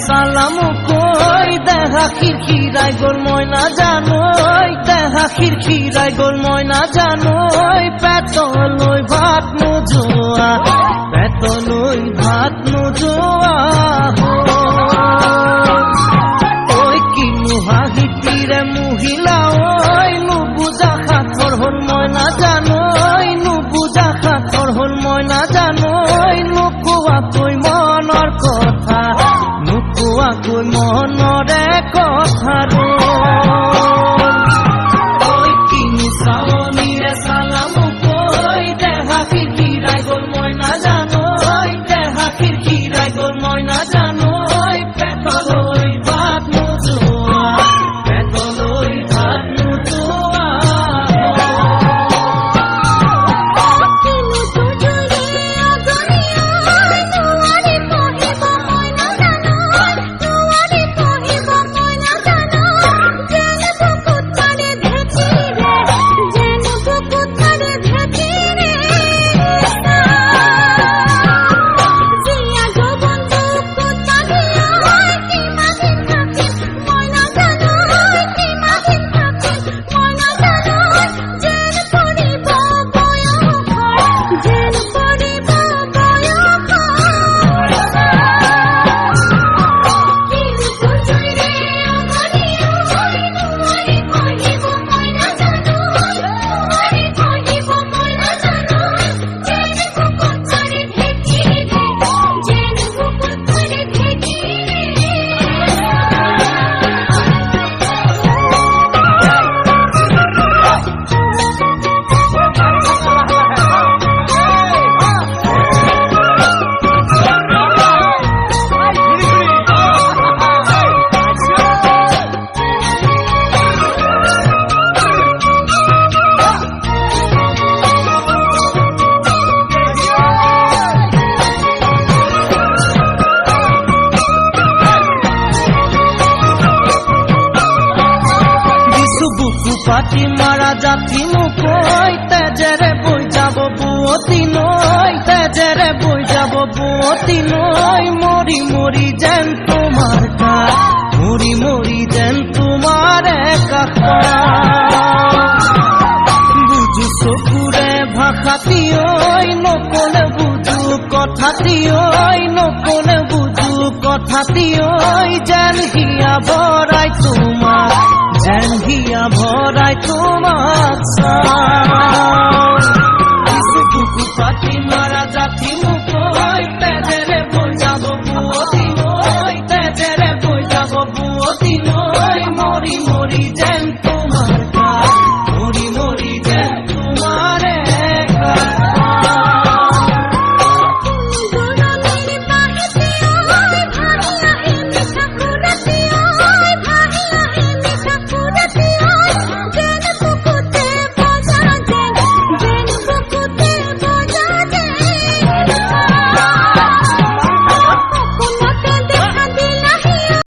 সালাম কই দেখা খিরখিরাই গোল ময়না জানোই দেখা খিরখিরাই গোল ময়না জানোই পেতলই ভাত নোজোয়া পেতলই ভাত নোজোয়া ওই কিনু হাহিতিরে মহিলা ওই নুবুজা খাথর হল ময়না জানোই নুবুজা খাথর হল ময়না জানোই নুকুয়া কই মনৰ কথা নুকুয়া কই মনৰে কথা ওই কিনু চাৱনীৰে সালাম কই দেখা খিৰখিৰাই গল ময়না জানোই দেখা খিৰখিৰাই গল ময়না জানোই পেটলৈ ভাত নোজোৱা পেটলৈ ভাত নোজোৱা পাতি মারা জাতি মুকই তেজেরে বই যাব বুয়তি নই তেজেরে বই যাব বুয়তি নই মরি মরি যেন তোমার কাজ মরি মরি যেন তোমার একা বুঝু চকুরে ভাষাতি ওই নকলে বুঝু কথাতি ওই নকলে বুঝু কথাতি ওই যেন হিয়া ভরাই তোমার যেন হিয়া ভরাই তোমার কিছু কুকু পাতি মারা জাতি